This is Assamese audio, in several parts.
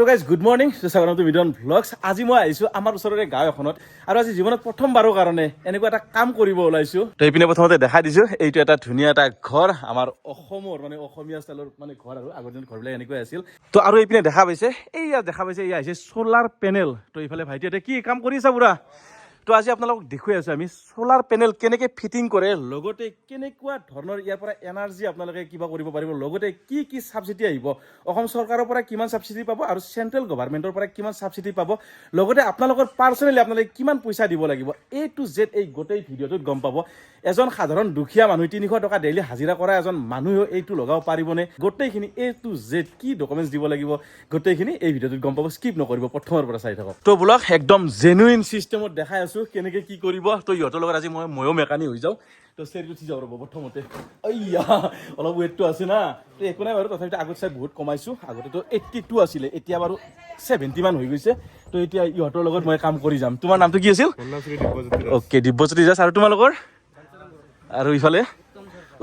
তো গাইজ গুড মৰ্ণিং স্বাগতম টু মিডন ভ্লগছ। আজি মই আহিছোঁ আমাৰ ওচৰৰে গাঁও এখনত আৰু আজি জীৱনত প্ৰথমবাৰৰ কাৰণে এনেকুৱা এটা কাম কৰিব ওলাইছোঁ। তো এইপিনে প্ৰথমতে দেখাই দিছোঁ, এইটো এটা ধুনীয়া এটা ঘৰ, আমাৰ অসমৰ মানে অসমীয়া ষ্টাইলৰ মানে ঘৰ আৰু আগৰ দিনত ঘৰবিলাক এনেকুৱাই আছিল। তো আৰু এইপিনে দেখা পাইছে, এইয়া আহিছে চ'লাৰ পেনেল। তো এইফালে ভাইটিহঁতে কি কাম কৰিছা পুৰা। তো আজি আপোনালোকক দেখুৱাই আছোঁ আমি চ'লাৰ পেনেল কেনেকৈ ফিটিং কৰে, লগতে কেনেকুৱা ধৰণৰ ইয়াৰ পৰা এনাৰ্জি আপোনালোকে কিবা কৰিব পাৰিব, লগতে কি কি ছাবচিডি আহিব, অসম চৰকাৰৰ পৰা কিমান ছাবচিডি পাব আৰু চেণ্ট্ৰেল গভৰ্ণমেণ্টৰ পৰা কিমান ছাবচিডি পাব, লগতে আপোনালোকৰ পাৰ্চনেলি আপোনালোকে কিমান পইচা দিব লাগিব, A to Z এই গোটেই ভিডিঅ'টোত গম পাব। এজন সাধাৰণ দুখীয়া মানুহ 300 টকা ডেইলি হাজিৰা কৰা এজন মানুহেও এইটো লগাব পাৰিবনে, গোটেইখিনি A to Z কি ডকুমেণ্টছ দিব লাগিব, গোটেইখিনি এই ভিডিঅ'টোত গম পাব। স্কিপ নকৰিব, প্ৰথমৰ পৰা চাই থাকক। তো বোলক একদম জেনুইন চিষ্টেমত দেখাই আছোঁ কেনেকৈ কি কৰিব। তো ইহঁতৰ লগত আজি ময়ো মেকানিক হৈ যাওঁ। তো চেৰি উঠি যাওঁ ৰ'ব প্ৰথমতে। এইয়া অলপ ৱেটটো আছে না, তো একো নাই বাৰু, তথাপিতো আগত চাই বহুত কমাইছোঁ। আগতেতো 82 আছিলে, এতিয়া বাৰু 70 মান হৈ গৈছে। তো এতিয়া ইহঁতৰ লগত মই কাম কৰি যাম। তোমাৰ নামটো কি আছিল? অ'কে, দিব্যজ্যোতি দাস। আৰু তোমালোকৰ? আৰু ইফালে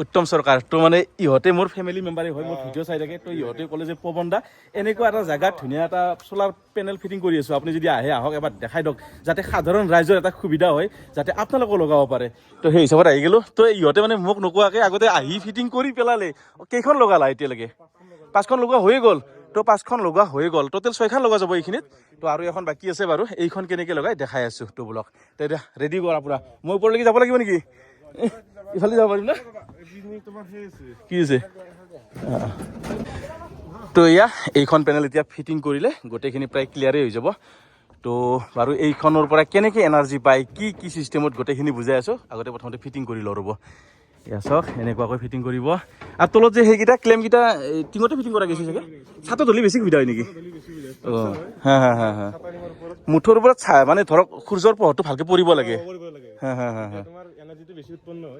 উত্তম চৰকাৰ। তো মানে ইহঁতে মোৰ ফেমিলি মেম্বাৰে হয়, মোৰ ভিডিঅ' চাই থাকে। তো ইহঁতে ক'লে যে পৱন দা এনেকুৱা এটা জেগাত ধুনীয়া এটা চ'লাৰ পেনেল ফিটিং কৰি আছোঁ, আপুনি যদি আহক এবাৰ দেখাই দিয়ক, যাতে সাধাৰণ ৰাইজৰ এটা সুবিধা হয়, যাতে আপোনালোকেও লগাব পাৰে। তো সেই হিচাপত আহি গ'লোঁ। তো ইহঁতে মানে মোক নোকোৱাকৈ আগতে আহি ফিটিং কৰি পেলালে। কেইখন লগালা এতিয়ালৈকে? 5খন লগোৱা হৈয়ে গ'ল। তো 5খন লগোৱা হৈয়ে গ'ল, টোটেল 6খন লগোৱা যাব এইখিনিত। তো আৰু এখন বাকী আছে বাৰু, এইখন কেনেকৈ লগাই দেখাই আছোঁ। তো বোলক তো এতিয়া ৰেডি কৰা পুৰা। মই ওপৰলৈকে যাব লাগিব নেকি? ইফালে যাব পাৰিম না? কি আছে? তো এয়া এইখন পেনেল এতিয়া ফিটিং কৰিলে গোটেইখিনি প্ৰায় ক্লিয়াৰেই হৈ যাব। তো বাৰু এইখনৰ পৰা কেনেকৈ এনাৰ্জি পায়, কি কি চিষ্টেমত গোটেইখিনি বুজাই আছোঁ। আগতে প্ৰথমতে ফিটিং কৰি লওঁ ৰ'ব। এয়া চাওক, এনেকুৱাকৈ ফিটিং কৰিব। আৰু তলত যে সেইকেইটা ক্লেমকেইটা টিঙতে ফিটিং কৰা গৈছে চাগে, ছাতত হ'লে বেছি সুবিধা হয় নেকি? অঁ, হা হা হা হা। মুঠৰ ওপৰত মানে ধৰক সূৰ্যৰ পোহৰটো ভালকৈ পৰিব লাগে। হা হা হা হা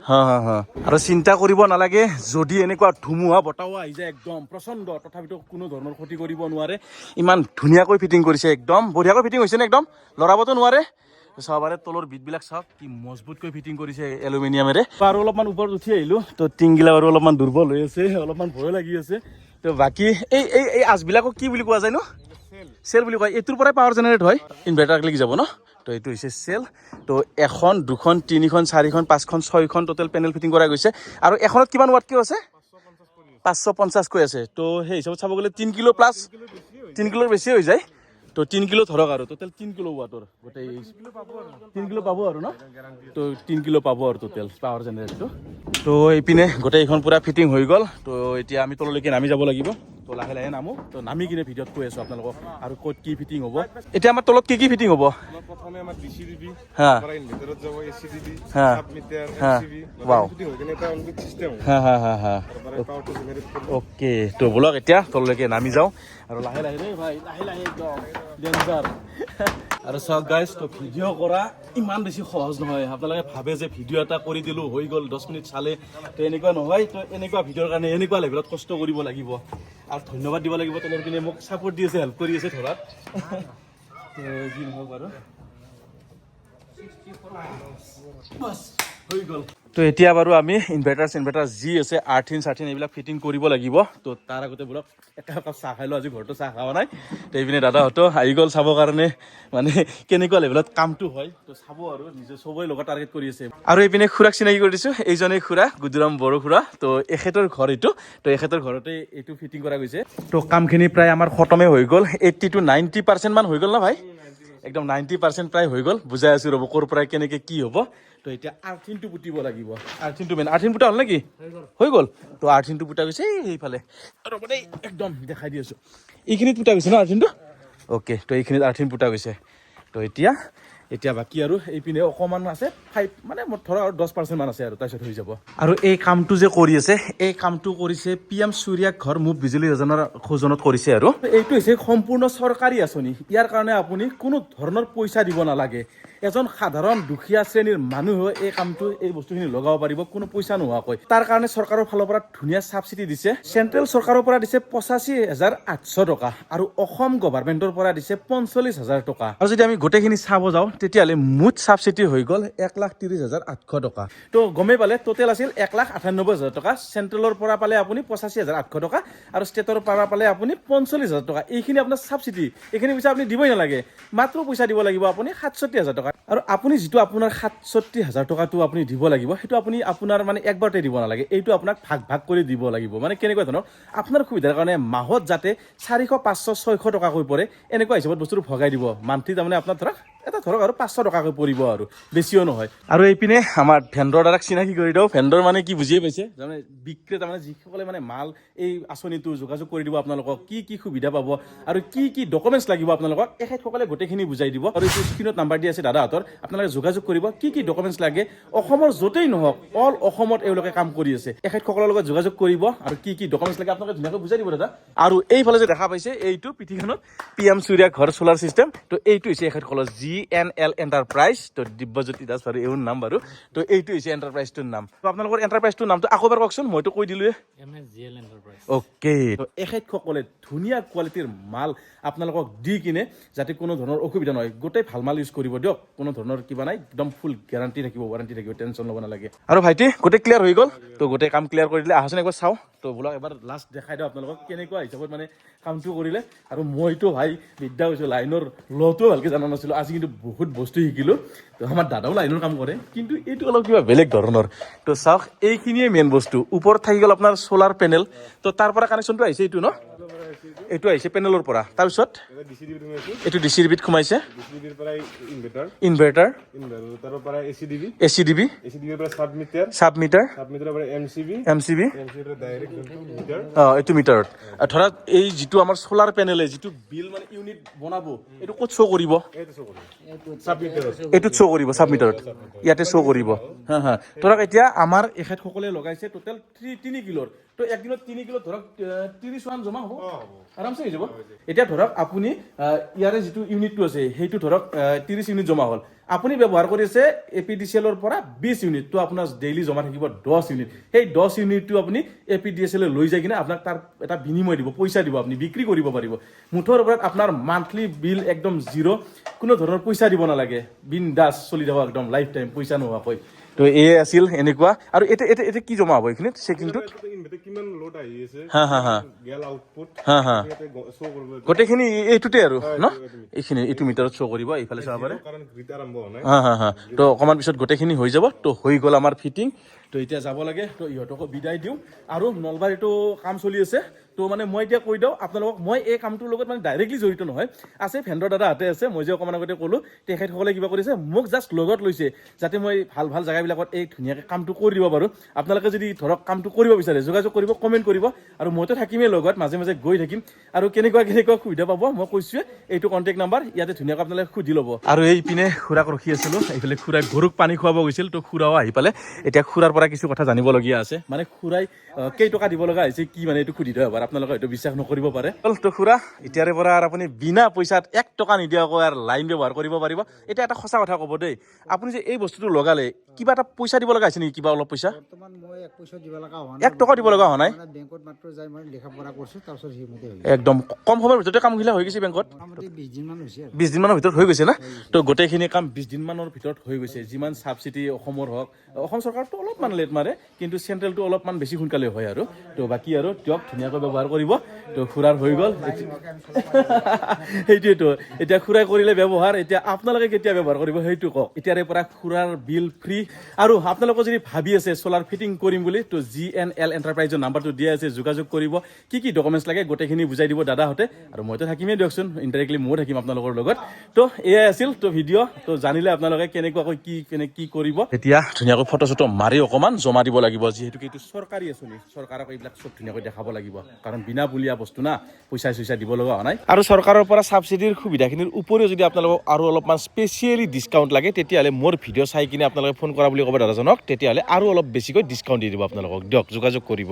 হা হা হা। আৰু চিন্তা কৰিব নালাগে, যদি এনেকুৱা ধুমুহা বতাহো আহি যায় একদম প্ৰচণ্ড, তথাপিতো কোনো ধৰণৰ ক্ষতি কৰিব নোৱাৰে। ইমান ধুনীয়াকৈ ফিটিং কৰিছে, একদম বঢ়িয়াকৈ ফিটিং হৈছে নে? একদম লৰাবতো নোৱাৰে। চাব পাৰে তলৰ বিটবিলাক চাওক, কি মজবুতকৈ ফিটিং কৰিছে এলুমিনিয়ামেৰে। আৰু অলপমান ওপৰত উঠি আহিলোঁ, তো টিংগিলা আৰু অলপমান দুৰ্বল হৈ আছে, অলপমান ভয় লাগি আছে। তো বাকী এই আঁচবিলাকক কি বুলি কোৱা যায় ন? চেল বুলি কয়। এইটোৰ পৰাই পাৱাৰ জেনেৰেট হয়, ইনভাৰ্টাৰ লাগি যাব ন? তো এইটো হৈছে চেল। তো 1, 2, 3, 4, 5, 6খন টোটেল পেনেল ফিটিং কৰা গৈছে। আৰু এখনত কিমান ৱাটকৈ আছে? 550কৈ আছে। তো সেই হিচাপত চাব গ'লে 3 কিলো প্লাছ, 3 কিলোৰ বেছি হৈ যায়। তো 3 কিলো ধৰক, আৰু টোটেল 3 কিলো ৱাটৰ গোটেই 3 কিলো পাব আৰু ন? তো 3 কিলো পাব আৰু টোটেল পাৱাৰ জেনেৰেটটো। তো এইপিনে গোটেইখন পূৰা ফিটিং হৈ গ'ল। তো এতিয়া আমি তললৈকে নামি যাব লাগিব। তো লাহে লাহে নামো। তো নামি কিনে ভিডিঅ'ত কৈ আছোঁ আপোনালোকক আৰু ক'ত কি ফিটিং হ'ব। এতিয়া আমাৰ তলত কি ফিটিং হ'ব? প্ৰথমে আমাৰ ডিচি দিবি, হা পৰা ইনভাৰ্টাৰত যাব, এচি দিবি, হা সাবমিটাৰ, হা এমচিবি, ৱাও ফিটিং হৈ কিনে এটা অনলাইন চিষ্টেম হয়। হা হা হা হা। তাৰপৰা পাৱাৰটো জেনেৰেট কৰিব। অ'কে, তো ব'লক এতিয়া তললৈকে নামি যাওঁ আৰু লাহে লাহে দেই ভাই, লাহে লাহে একদম ডেঞ্জাৰ। আৰু চাওক গাইজ, তো ভিডিঅ' কৰা ইমান বেছি সহজ নহয়। আপোনালোকে ভাবে যে ভিডিঅ' এটা কৰি দিলোঁ হৈ গ'ল, 10 মিনিট চালে, তো এনেকুৱা নহয়। তো এনেকুৱা ভিডিঅ'ৰ কাৰণে এনেকুৱা লেভেলত কষ্ট কৰিব লাগিব আৰু ধন্যবাদ দিব লাগিব তলৰ পিনে মোক ছাপোৰ্ট দি আছে, হেল্প কৰি আছে ধৰাত। যি নহওক বাৰু, হৈ গ'ল। তো এতিয়া বাৰু আমি ইনভাৰ্টাৰ যি আছে, আৰ্থিন এইবিলাক ফিটিং কৰিব লাগিব। তো তাৰ আগতে বোলক এটা কাপ চাহ খাই লওঁ, আজি ঘৰতো চাহ খোৱা নাই। তো এইপিনে দাদাহঁতো আহি গ'ল চাবৰ কাৰণে, মানে কেনেকুৱা লেভেলত কামটো হয়। তো চাব আৰু নিজে চবৰে লগত টাৰ্গেট কৰি আছে। আৰু এইপিনে খুৰাক চিনাকি কৰি দিছোঁ, এইজনেই খুৰা, গুদুৰাম বড়ো খুৰা। তো এখেতৰ ঘৰ এইটো। তো এখেতৰ ঘৰতে এইটো ফিটিং কৰা গৈছে। তো কামখিনি প্ৰায় আমাৰ খতমেই হৈ গ'ল, 80 to 90% মান হৈ গ'ল না ভাই? একদম 90% প্ৰায় হৈ গ'ল। বুজাই আছোঁ ৰ'ব ক'ৰ পৰা কেনেকৈ কি হ'ব। তো এতিয়া আৰ্থিনটো পুতিব লাগিব। আৰ্থিনটো মেইন। আৰ্থিন পুতা হ'ল নেকি? হৈ গ'ল। তো আৰ্থিনটো পুতা গৈছে সেইফালে, ৰ'ব দেই একদম দেখাই দি আছোঁ। এইখিনিত পুতা গৈছে ন আৰ্থিনটো? অ'কে, তো এইখিনিত আৰ্থিন পুতা গৈছে। তো এতিয়া বাকী আৰু এইপিনে অকণমান আছে, 5 মানে ধৰক আৰু 10% মান আছে আৰু তাৰপিছত হৈ যাব। আৰু এই কামটো যে কৰি আছে, এই কামটো কৰিছে PM সূৰ্যা ঘৰ মুফ্ত বিজুলী যোজনাৰ খোজনত কৰিছে। আৰু এইটো হৈছে সম্পূৰ্ণ চৰকাৰী আঁচনি। ইয়াৰ কাৰণে আপুনি কোনো ধৰণৰ পইচা দিব নালাগে। এজন সাধাৰণ দুখীয়া শ্ৰেণীৰ মানুহে এই কামটো এই বস্তুখিনি লগাব পাৰিব কোনো পইচা নোহোৱাকৈ তাৰ কাৰণে চৰকাৰৰ ফালৰ পৰা ধুনীয়া সাবসিডি দিছে চেন্ট্ৰেল চৰকাৰৰ পৰা দিছে ৮৫,৮০০ টকা আৰু অসম গভৰ্ণমেণ্টৰ পৰা দিছে ৪৫,০০০ টকা আৰু যদি আমি গোটেইখিনি চাব যাওঁ তেতিয়াহ'লে মুঠ সাবসিডি হৈ গ'ল ১,৩০,৮০০ টকা তো গমেই পালে টোটেল আছিল ১,৯৮,০০০ টকা চেন্ট্ৰেলৰ পৰা পালে আপুনি ৮৫,৮০০ টকা আৰু ষ্টেটৰ পৰা পালে আপুনি ৪৫,০০০ টকা এইখিনি আপোনাৰ সাবসিডি এইখিনি পইচা আপুনি দিবই নালাগে মাত্ৰ পইচা দিব লাগিব আপুনি ৬৭,০০০ টকা আৰু আপুনি যিটো আপোনাৰ ৬৭,০০০ টকাটো আপুনি দিব লাগিব সেইটো আপুনি আপোনাৰ মানে একবাৰতে দিব নালাগে এইটো আপোনাক ভাগ ভাগ কৰি দিব লাগিব মানে কেনেকুৱা ধৰণৰ আপোনাৰ সুবিধাৰ কাৰণে মাহত যাতে ৪০০ ৫০০ ৬০০ টকাকৈ পৰে এনেকুৱা হিচাপত বস্তুটো ভগাই দিব মান্থলি তাৰমানে আপোনাৰ ধৰক আৰু ৫০০ টকাকৈ পৰিব আৰু বেছিও নহয় আৰু এইপিনে আমাৰ ভেণ্ডৰ দ্বাৰা চিনাকি কৰি দিওঁ ভেণ্ডৰ মানে কি বুজিয়ে পাইছে তাৰমানে বিক্ৰেতা মানে যিসকলে মানে মাল এই আঁচনিটো যোগাযোগ কৰি দিব আপোনালোকক কি সুবিধা পাব আৰু কি ডকুমেণ্টছ লাগিব আপোনালোকক এখেতসকলে গোটেইখিনি বুজাই দিব আৰু এইটো স্ক্ৰীণত নাম্বাৰ দি আছে দাদাহঁতৰ আপোনালোকে যোগাযোগ কৰিব কি ডকুমেণ্টছ লাগে অসমৰ য'তেই নহওক অল অসমত এওঁলোকে কাম কৰি আছে এখেতসকলৰ লগত যোগাযোগ কৰিব আৰু কি ডকুমেণ্টছ লাগে আপোনালোকে ধুনীয়াকৈ বুজাই দিব দাদা আৰু এইফালে যে দেখা পাইছে এইটো পিঠিখনত PM সূৰ্যা ঘৰ সোলাৰ চিষ্টেম তো এইটো হৈছে এখেতসকলৰ GNL এণ্টাৰপ্ৰাইজ তো দিব্যজ্যোতি দাস বাৰু এওঁৰ নাম বাৰু তো এইটো হৈছে এণ্টাৰপ্ৰাইজটোৰ নাম তো আপোনালোকৰ এণ্টাৰপ্ৰাইজটোৰ নামটো আকৌ এবাৰ কওকচোন মইতো কৈ দিলোৱে MSGL এণ্টাৰপ্ৰাইজ ওকে তো এখেতসকলে ধুনীয়া কোৱালিটিৰ মাল আপোনালোকক দি কিনে যাতে কোনো ধৰণৰ অসুবিধা নহয় গোটেই ভাল মাল ইউজ কৰিব দিয়ক কোনো ধৰণৰ কিবা নাই একদম ফুল গ্যাৰাণ্টি থাকিব ৱাৰেণ্টি থাকিব টেনশ্যন ল'ব নালাগে আৰু ভাইটি গোটেই ক্লিয়াৰ হৈ গ'ল তো গোটেই কাম ক্লিয়াৰ কৰি দিলে আহচোন একবাৰ চাওঁ তো বোলক এবাৰ লাষ্ট দেখাই দিওঁ আপোনালোকক কেনেকুৱা হিচাপত মানে কামটো কৰিলে আৰু মইতো ভাই বিদ্যা হৈছোঁ লাইনৰ লটো ভালকৈ জানা নাছিলোঁ আজি কিন্তু বহুত বস্তু শিকিলোঁ তো আমাৰ দাদাও লাইনৰ কাম কৰে কিন্তু এইটো অলপ কিবা বেলেগ ধৰণৰ তো চাওক এইখিনিয়ে মেইন বস্তু ওপৰত থাকি গ'ল আপোনাৰ চ'লাৰ পেনেল তো তাৰ পৰা কানেকশ্যনটো আহিছে এইটো ন এইটো আহিছে পেনেলৰ পৰা তাৰপিছত এইটো DCDBত সোমাইছে DCDBৰ পৰা ইনভাৰ্টাৰ ইনভাৰ্টাৰৰ পৰা ACDB ACDB ACDBৰ পৰা সাবমিটাৰ সাবমিটাৰৰ পৰা MCB MCB MCBৰ ডাইৰেক্ট মিটাৰ এইটো মিটাৰত ধৰা এই যিটো আমাৰ চ'লাৰ পেনেলে যিটো বিল মানে ইউনিট বনাব এইটো ক'ত শ্ব' কৰিব এইটো চকৰি সাবমিটাৰ এইটোত শ্ব' কৰিব সাবমিটাৰত ইয়াতে শ্ব' কৰিব হা ধৰক এতিয়া আমাৰ এখেতসকলে লগাইছে টোটেল 3 কিলোৰ তো একদিনত 3 কিলো ধৰক 30 মান জমা হ'ব আৰামছে হৈ যাব এতিয়া ধৰক আপুনি ইয়াৰে যিটো ইউনিটটো আছে সেইটো ধৰক 30 ইউনিট জমা হ'ল আপুনি ব্যৱহাৰ কৰিছে APDCL-ৰ পৰা 20 ইউনিট তো আপোনাৰ ডেইলি জমা থাকিব 10 ইউনিট সেই 10 ইউনিটটো আপুনি APDCL লৈ যায় কিনে আপোনাক তাৰ এটা বিনিময় দিব পইচা দিব আপুনি বিক্ৰী কৰিব পাৰিব মুঠৰ ওপৰত আপোনাৰ মান্থলি বিল একদম জিৰ' কোনো ধৰণৰ পইচা দিব নালাগে বিন্দাছ চলি যাব একদম লাইফ টাইম পইচা নোহোৱাকৈ তো এই আছিল এনেকুৱা আৰু এটা কি জমা হ'ব এইখিনিত চেকিংটোত ইনভাৰ্টাৰ কিমান লোড আহি আছে হা গেল আউটপুট হা ইয়াতে শ্ব' কৰিব গোটেইখিনি এইটোতে আৰু ন এইখিনি এইটো মিটাৰত শ্ব' কৰিব এইফালে চাব পাৰে কাৰণ গ্ৰিড আৰম্ভ হোৱা নাই হা তো অকণমান পিছত গোটেইখিনি হৈ যাব তো হৈ গ'ল আমাৰ ফিটিং তো এতিয়া যাব লাগে তো ইহঁতকো বিদায় দিওঁ আৰু নলবাৰীতো কাম চলি আছে তো মানে মই এতিয়া কৈ দিওঁ আপোনালোকক মই এই কামটোৰ লগত মানে ডাইৰেক্টলি জড়িত নহয় আছে ভেণ্ডৰ দাদাহঁতে আছে মই যে অকণমান আগতে ক'লোঁ তেখেতসকলে কিবা কৰিছে মোক জাষ্ট লগত লৈছে যাতে মই ভাল জেগাবিলাকত এই ধুনীয়াকৈ কামটো কৰি দিব পাৰোঁ আপোনালোকে যদি ধৰক কামটো কৰিব বিচাৰে যোগাযোগ কৰিব কমেণ্ট কৰিব আৰু মইতো থাকিমেই লগত মাজে মাজে গৈ থাকিম আৰু কেনেকুৱা সুবিধা পাব মই কৈছোঁৱে এইটো কণ্টেক্ট নাম্বাৰ ইয়াতে ধুনীয়াকৈ আপোনালোকে সুধি ল'ব আৰু এইপিনে খুৰাক ৰখি আছিলোঁ এইফালে খুৰাই গৰুক পানী খুৱাব গৈছিল তো খুৰাও আহি পালে এতিয়া খুৰাৰ পৰা কিছু কথা জানিবলগীয়া আছে মানে খুৰাই কেইটকা দিব লগা হৈছে কি মানে এইটো সুধি দিওঁ এবাৰ আপোনালোকে হয়তো বিশ্বাস নকৰিব পাৰে তো খুৰা এতিয়াৰে পৰা আৰু আপুনি বিনা পইচাত 1 টকা নিদিয়াকৈ আৰু লাইন ব্যৱহাৰ কৰিব পাৰিব এতিয়া এটা সঁচা কথা ক'ব দেই আপুনি যে এই বস্তুটো লগালে কিবা এটা পইচা দিব লগা হৈছে নেকি কিবা অলপ পইচা বৰ্তমান মই 1 পইচা দিব লগা হোৱা 1 টকা দিব লগা হোৱা নাই বেংকত মাত্ৰ যাই মই লেখা পঢ়া কৰিছোঁ তাৰপিছত সেইমতে হৈ একদম কম সময়ৰ ভিতৰতে কামবিলাক হৈ গৈছে বেংকত মোটামুটি 20 দিনমান হৈছে আৰু 20 দিনমানৰ ভিতৰত হৈ গৈছে না তো গোটেইখিনি কাম 20 দিনমানৰ ভিতৰত হৈ গৈছে যিমান ছাবচিডি অসমৰ হওক অসম চৰকাৰটো অলপমান লেট মাৰে কিন্তু চেণ্ট্ৰেলটো অলপমান বেছি সোনকালে হয় আৰু তো বাকী আৰু দিয়ক ধুনীয়াকৈ ব্যৱহাৰ কৰিব তো খুৰাৰ হৈ গ'ল সেইটোৱেতো এতিয়া খুৰাই কৰিলে ব্যৱহাৰ এতিয়া আপোনালোকে কেতিয়া ব্যৱহাৰ কৰিব সেইটো কওক এতিয়াৰে পৰা খুৰাৰ বিল ফ্ৰী আৰু আপোনালোকে যদি ভাবি আছে চ'লাৰ ফিটিং কৰিম বুলি তো GNL এণ্টাৰপ্ৰাইজৰ নাম্বাৰটো দিয়া আছে যোগাযোগ কৰিব কি ডকুমেণ্টছ লাগে গোটেইখিনি বুজাই দিব দাদাহঁতে আৰু মইতো থাকিমেই দিয়কচোন ইনডাইৰেক্টলি ময়ো থাকিম আপোনালোকৰ লগত তো এয়াই আছিল তো ভিডিঅ' তো জানিলে আপোনালোকে কেনেকুৱাকৈ কি কৰিব এতিয়া ধুনীয়াকৈ ফটো চটো মাৰি অকণমান জমা দিব লাগিব যিহেতু এইটো চৰকাৰী আঁচনি চৰকাৰক এইবিলাক চব ধুনীয়াকৈ দেখাব লাগিব কাৰণ বিনা বুলীয়া বস্তু না পইচা দিব লগা হোৱা নাই আৰু চৰকাৰৰ পৰা ছাবচিডিৰ সুবিধাখিনিৰ উপৰিও যদি আপোনালোকক আৰু অলপমান স্পেচিয়েলি ডিছকাউণ্ট লাগে তেতিয়াহ'লে মোৰ ভিডিঅ' চাই কিনে আপোনালোকে ফোন কৰা বুলি ক'ব দাদাজনক তেতিয়াহ'লে আৰু অলপ বেছিকৈ ডিছকাউণ্ট দি দিব আপোনালোকক দিয়ক যোগাযোগ কৰিব